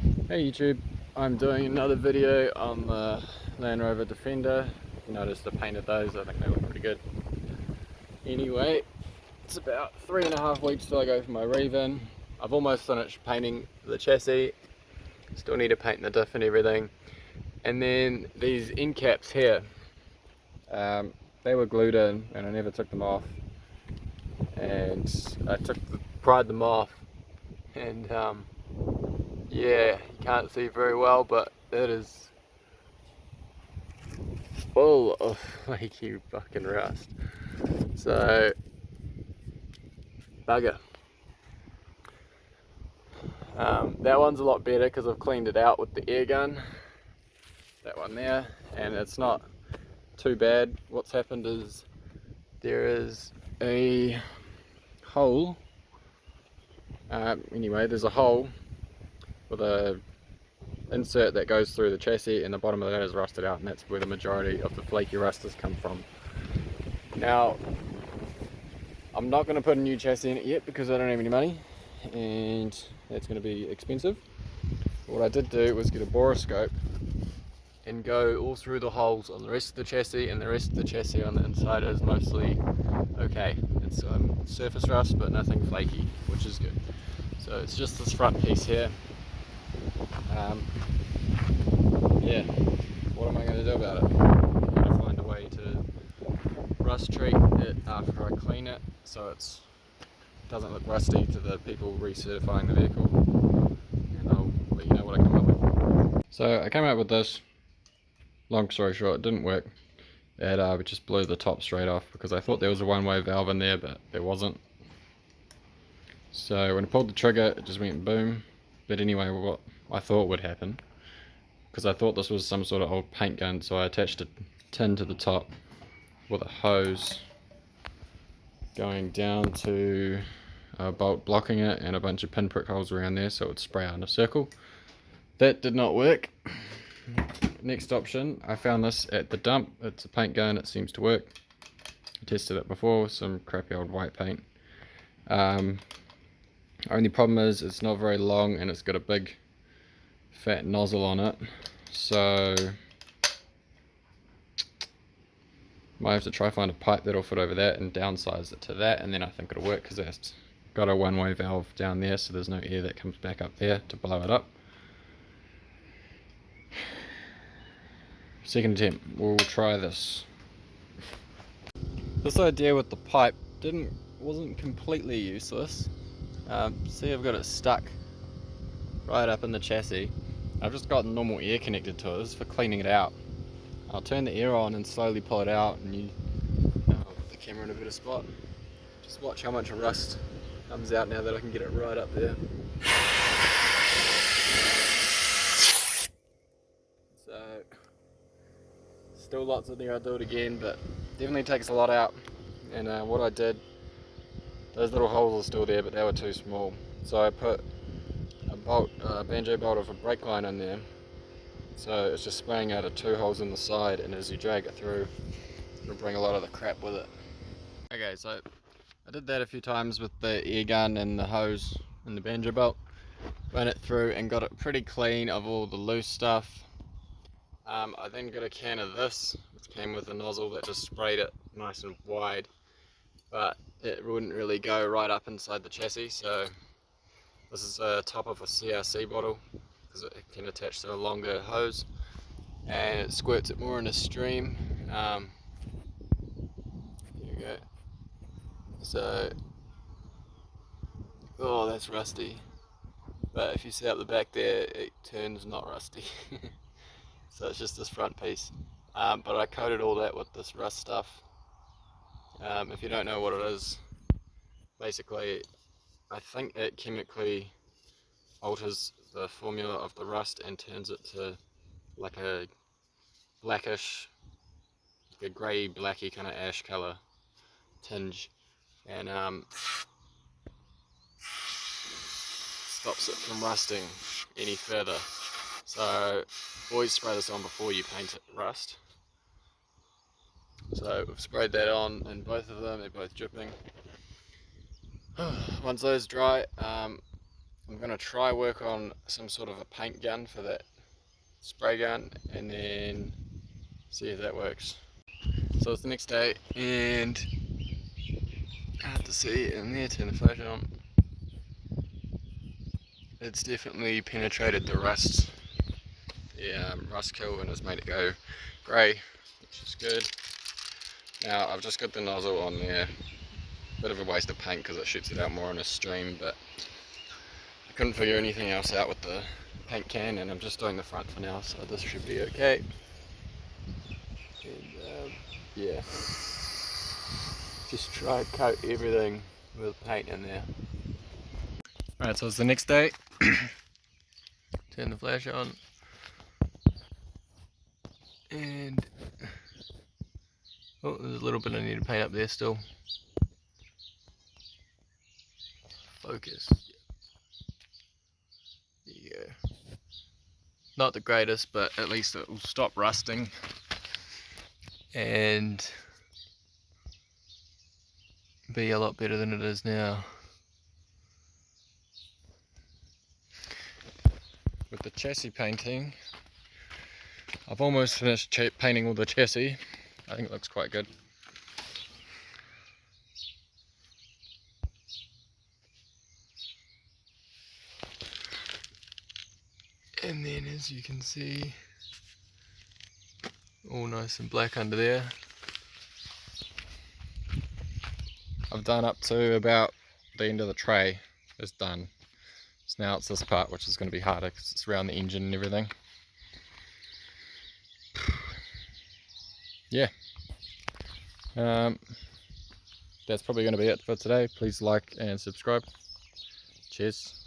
Hey YouTube, I'm doing another video on the Land Rover Defender. You noticed I painted those, I think they look pretty good. Anyway, it's about 3.5 weeks till I go for my re-vin. I've almost finished painting the chassis, still need to paint the diff and everything. And then these end caps here, they were glued in and I never took them off. And I pried them off and yeah, you can't see very well, but it is full of flaky fucking rust. So, bugger. That one's a lot better because I've cleaned it out with the air gun. That one there, and it's not too bad. What's happened is there is a hole. Anyway, there's a hole with a insert that goes through the chassis, and the bottom of that is rusted out, and that's where the majority of the flaky rust has come from. Now, I'm not going to put a new chassis in it yet because I don't have any money, and that's going to be expensive. What I did do was get a borescope and go all through the holes on the rest of the chassis, and the rest of the chassis on the inside is mostly okay. It's surface rust but nothing flaky, which is good. So it's just this front piece here. Yeah, what am I going to do about it? I'm going to find a way to rust treat it after I clean it so it doesn't look rusty to the people recertifying the vehicle, and I'll let you know what I come up with. So I came up with this. Long story short, it didn't work. It just blew the top straight off because I thought there was a one-way valve in there, but there wasn't. So when I pulled the trigger, it just went boom. But anyway, what I thought would happen, because I thought this was some sort of old paint gun, so I attached a tin to the top with a hose going down to a bolt blocking it and a bunch of pinprick holes around there so it would spray out in a circle. That did not work. Next option, I found this at the dump. It's a paint gun, it seems to work. I tested it before with some crappy old white paint. Only problem is it's not very long and it's got a big fat nozzle on it, so might have to try find a pipe that'll fit over that and downsize it to that, and then I think it'll work because it's got a one-way valve down there, so there's no air that comes back up there to blow it up. Second attempt, we'll try this. This idea with the pipe wasn't completely useless. See, I've got it stuck right up in the chassis. I've just got normal air connected to it. This is for cleaning it out. I'll turn the air on and slowly pull it out, and I'll put the camera in a better spot. Just watch how much rust comes out now that I can get it right up there. So, still lots in there. I'll do it again, but definitely takes a lot out. And what I did, those little holes are still there, but they were too small. So I put a banjo bolt of a brake line in there. So it's just spraying out of 2 holes in the side, and as you drag it through, it'll bring a lot of the crap with it. Okay, so I did that a few times with the air gun and the hose and the banjo bolt. Ran it through and got it pretty clean of all the loose stuff. I then got a can of this, which came with a nozzle that just sprayed it nice and wide, but it wouldn't really go right up inside the chassis, so this is the top of a CRC bottle because it can attach to a longer hose and it squirts it more in a stream. There you go. So, oh, that's rusty, but if you see up the back there, it turns not rusty. So it's just this front piece, but I coated all that with this rust stuff. If you don't know what it is, basically I think it chemically alters the formula of the rust and turns it to like a blackish, like a grey blacky kind of ash colour tinge, and stops it from rusting any further. So always spray this on before you paint it rust. So we've sprayed that on in both of them, they're both dripping. Once those dry, I'm going to try work on some sort of a paint gun for that spray gun and then see if that works. So it's the next day and hard to see in there, turn the flash on. It's definitely penetrated the rust. The rust kill and has made it go grey, which is good. Now I've just got the nozzle on there. Bit of a waste of paint because it shoots it out more on a stream, but I couldn't figure anything else out with the paint can, and I'm just doing the front for now, so this should be okay. And yeah, just try and coat everything with paint in there. Alright, so it's the next day. Turn the flash on. And oh, there's a little bit I need to paint up there still. Focus. There you go. Not the greatest, but at least it will stop rusting. And be a lot better than it is now. With the chassis painting, I've almost finished painting all the chassis. I think it looks quite good. And then as you can see, all nice and black under there. I've done up to about the end of the tray is done. So now it's this part which is going to be harder because it's around the engine and everything. Yeah. That's probably going to be it for today. Please like and subscribe. Cheers.